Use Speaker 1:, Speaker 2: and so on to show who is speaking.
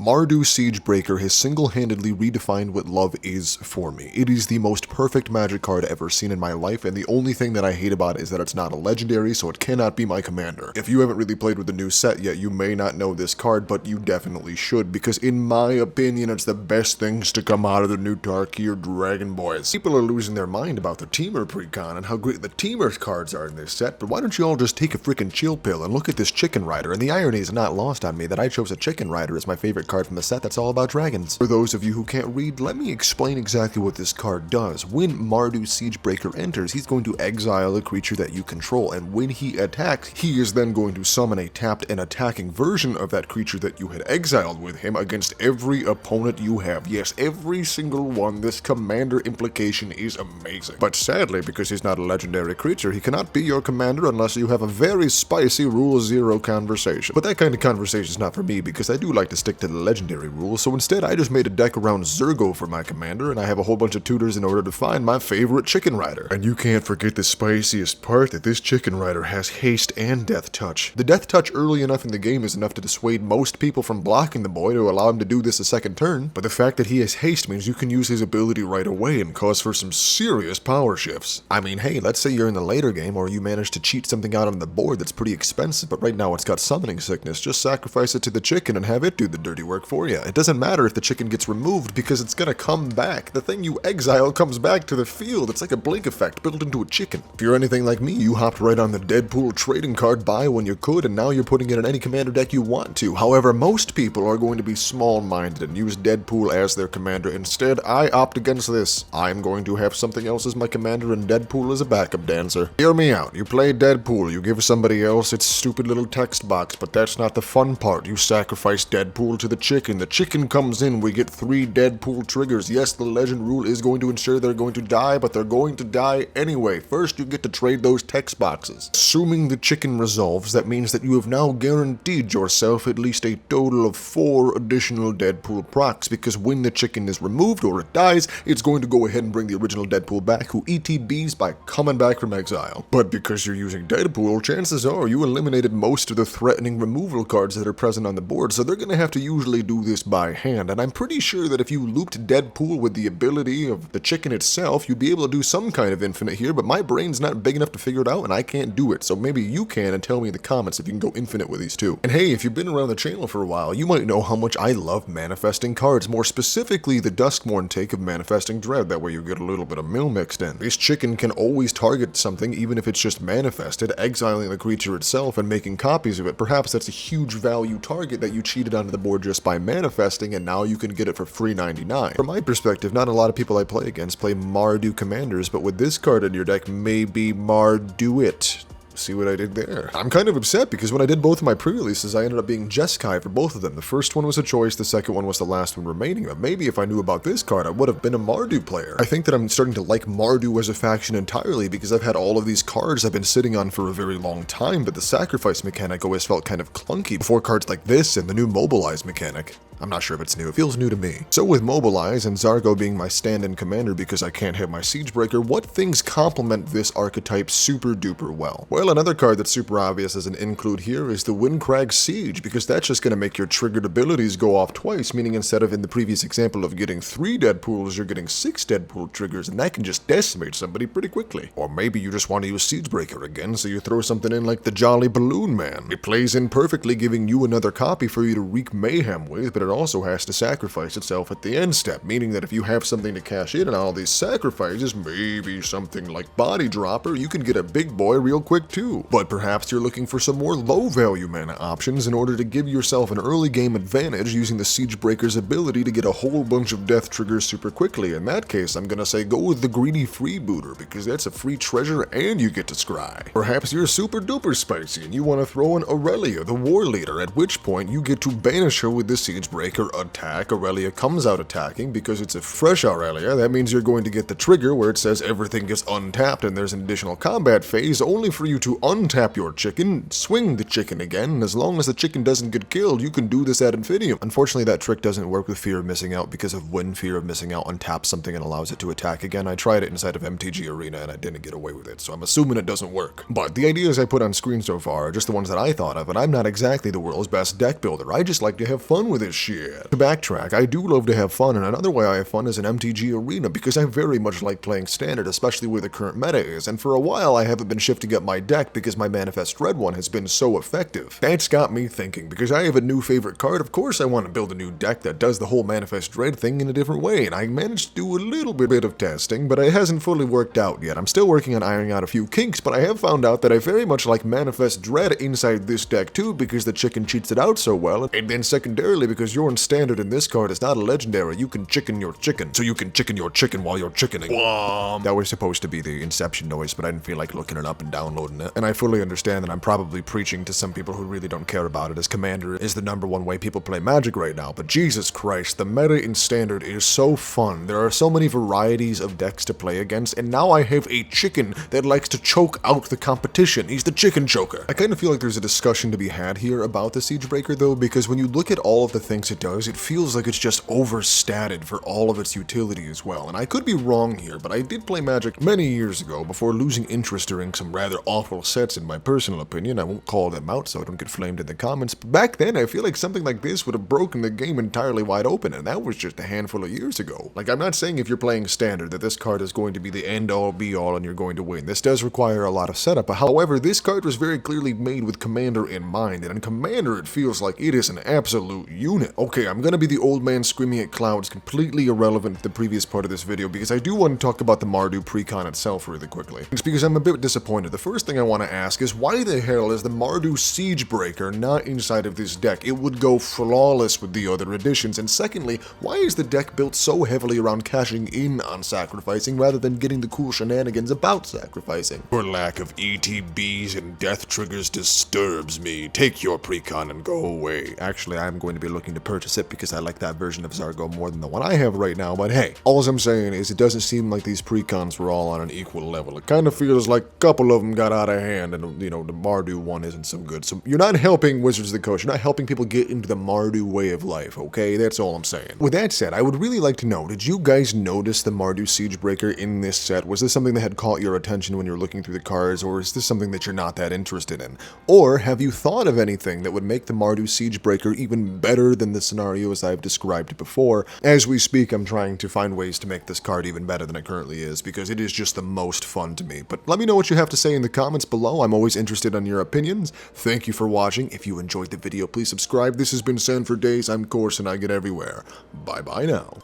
Speaker 1: Mardu Siegebreaker has single-handedly redefined what love is for me. It is the most perfect Magic card ever seen in my life, and the only thing that I hate about it is that it's not a legendary, so it cannot be my commander. If you haven't really played with the new set yet, you may not know this card, but you definitely should, because in my opinion, it's the best things to come out of the new Tarkir Dragon Boys. People are losing their mind about the Teamer precon and how great the Teamer cards are in this set, but why don't you all just take a freaking chill pill and look at this Chicken Rider? And the irony is not lost on me that I chose a Chicken Rider as my favorite card from the set that's all about dragons. For those of you who can't read, let me explain exactly what this card does. When Mardu Siegebreaker enters, he's going to exile a creature that you control, and when he attacks, he is then going to summon a tapped and attacking version of that creature that you had exiled with him against every opponent you have. Yes, every single one. This commander implication is amazing. But sadly, because he's not a legendary creature, he cannot be your commander unless you have a very spicy Rule 0 conversation. But that kind of conversation is not for me, because I do like to stick to the legendary rules, so instead I just made a deck around Zurgo for my commander, and I have a whole bunch of tutors in order to find my favorite Chicken Rider. And you can't forget the spiciest part, that this Chicken Rider has haste and death touch. The death touch early enough in the game is enough to dissuade most people from blocking the boy to allow him to do this a second turn, but the fact that he has haste means you can use his ability right away and cause for some serious power shifts. I mean, hey, let's say you're in the later game or you manage to cheat something out on the board that's pretty expensive, but right now it's got summoning sickness. Just sacrifice it to the chicken and have it do the dirty work for you. It doesn't matter if the chicken gets removed because it's gonna come back. The thing you exile comes back to the field. It's like a blink effect built into a chicken. If you're anything like me, you hopped right on the Deadpool trading card buy when you could, and now you're putting it in any commander deck you want to. However, most people are going to be small-minded and use Deadpool as their commander. Instead, I opt against this. I'm going to have something else as my commander and Deadpool as a backup dancer. Hear me out. You play Deadpool, you give somebody else its stupid little text box, but that's not the fun part. You sacrifice Deadpool to the chicken comes in, we get 3 Deadpool triggers. Yes, the legend rule is going to ensure they're going to die, but they're going to die anyway. First, you get to trade those text boxes. Assuming the chicken resolves, that means that you have now guaranteed yourself at least a total of 4 additional Deadpool procs, because when the chicken is removed or it dies, it's going to go ahead and bring the original Deadpool back, who ETBs by coming back from exile. But because you're using Deadpool, chances are you eliminated most of the threatening removal cards that are present on the board, so they're going to have to usually do this by hand, and I'm pretty sure that if you looped Deadpool with the ability of the chicken itself, you'd be able to do some kind of infinite here, but my brain's not big enough to figure it out, and I can't do it, so maybe you can, and tell me in the comments if you can go infinite with these two. And hey, if you've been around the channel for a while, you might know how much I love manifesting cards, more specifically the Duskmourn take of Manifesting Dread. That way you get a little bit of mill mixed in. This chicken can always target something, even if it's just manifested, exiling the creature itself and making copies of it. Perhaps that's a huge value target that you cheated onto the board just by manifesting, and now you can get it for free 99. From my perspective, not a lot of people I play against play Mardu commanders, but with this card in your deck, maybe Mardu it. See what I did there? I'm kind of upset because when I did both of my pre-releases, I ended up being Jeskai for both of them. The first one was a choice, the second one was the last one remaining, but maybe if I knew about this card, I would have been a Mardu player. I think that I'm starting to like Mardu as a faction entirely because I've had all of these cards I've been sitting on for a very long time, but the sacrifice mechanic always felt kind of clunky before cards like this and the new Mobilize mechanic. I'm not sure if it's new, it feels new to me. So with Mobilize and Zargo being my stand-in commander because I can't have my Siegebreaker, what things complement this archetype super duper well? Well, another card that's super obvious as an include here is the Windcrag Siege, because that's just going to make your triggered abilities go off twice, meaning instead of in the previous example of getting 3 Deadpools, you're getting 6 Deadpool triggers, and that can just decimate somebody pretty quickly. Or maybe you just want to use Siegebreaker again, so you throw something in like the Jolly Balloon Man. It plays in perfectly, giving you another copy for you to wreak mayhem with, but it also has to sacrifice itself at the end step, meaning that if you have something to cash in on all these sacrifices, maybe something like Body Dropper, you can get a big boy real quick too. But perhaps you're looking for some more low value mana options in order to give yourself an early game advantage using the Siegebreaker's ability to get a whole bunch of death triggers super quickly. In that case, I'm gonna say go with the Greedy Freebooter, because that's a free treasure and you get to scry. Perhaps you're super duper spicy and you want to throw in Aurelia, the War Leader, at which point you get to banish her with the Siegebreaker attack. Aurelia comes out attacking because it's a fresh Aurelia. That means you're going to get the trigger where it says everything gets untapped and there's an additional combat phase, only for you to untap your chicken, swing the chicken again, and as long as the chicken doesn't get killed, you can do this ad infinitum. Unfortunately, that trick doesn't work with Fear of Missing Out, because of when Fear of Missing Out untaps something and allows it to attack again. I tried it inside of MTG Arena and I didn't get away with it, so I'm assuming it doesn't work. But the ideas I put on screen so far are just the ones that I thought of, and I'm not exactly the world's best deck builder. I just like to have fun with this shit. To backtrack, I do love to have fun, and another way I have fun is in MTG Arena, because I very much like playing Standard, especially where the current meta is, and for a while I haven't been shifting up my deck because my Manifest Dread one has been so effective. That's got me thinking, because I have a new favorite card, of course I want to build a new deck that does the whole Manifest Dread thing in a different way, and I managed to do a little bit of testing, but it hasn't fully worked out yet. I'm still working on ironing out a few kinks, but I have found out that I very much like Manifest Dread inside this deck too, because the chicken cheats it out so well, and then secondarily because you're in Standard and this card is not a legendary, you can chicken your chicken, so you can chicken your chicken while you're chickening. That was supposed to be the Inception noise, but I didn't feel like looking it up and downloading it, and I fully understand that I'm probably preaching to some people who really don't care about it, as Commander is the #1 way people play Magic right now, but Jesus Christ, the meta in Standard is so fun. There are so many varieties of decks to play against, and now I have a chicken that likes to choke out the competition. He's the chicken choker. I kind of feel like there's a discussion to be had here about the Siegebreaker though, because when you look at all of the things it does, it feels like it's just overstated for all of its utility as well, and I could be wrong here, but I did play Magic many years ago before losing interest during some rather awful sets in my personal opinion. I won't call them out so I don't get flamed in the comments, but back then I feel like something like this would have broken the game entirely wide open, and that was just a handful of years ago. Like, I'm not saying if you're playing Standard that this card is going to be the end-all be-all and you're going to win. This does require a lot of setup, but however, this card was very clearly made with Commander in mind, and in Commander it feels like it is an absolute unit. Okay, I'm gonna be the old man screaming at clouds, completely irrelevant to the previous part of this video, because I do want to talk about the Mardu precon itself really quickly. It's because I'm a bit disappointed. The first thing I want to ask is, why the hell is the Mardu Siegebreaker not inside of this deck? It would go flawless with the other additions, and secondly, why is the deck built so heavily around cashing in on sacrificing rather than getting the cool shenanigans about sacrificing? Your lack of ETBs and death triggers disturbs me. Take your precon and go away. Actually, I'm going to be looking to purchase it because I like that version of Zargo more than the one I have right now, but hey, all I'm saying is it doesn't seem like these precons were all on an equal level. It kind of feels like a couple of them got out of hand, and you know, the Mardu one isn't so good. So you're not helping Wizards of the Coast. You're not helping people get into the Mardu way of life, okay? That's all I'm saying. With that said, I would really like to know, did you guys notice the Mardu Siegebreaker in this set? Was this something that had caught your attention when you were looking through the cards, or is this something that you're not that interested in? Or have you thought of anything that would make the Mardu Siegebreaker even better than the scenarios I've described before? As we speak, I'm trying to find ways to make this card even better than it currently is, because it is just the most fun to me. But let me know what you have to say in the comments below. I'm always interested in your opinions. Thank you for watching. If you enjoyed the video, please subscribe. This has been Sanford Days. I'm Course, and I get everywhere. Bye-bye now.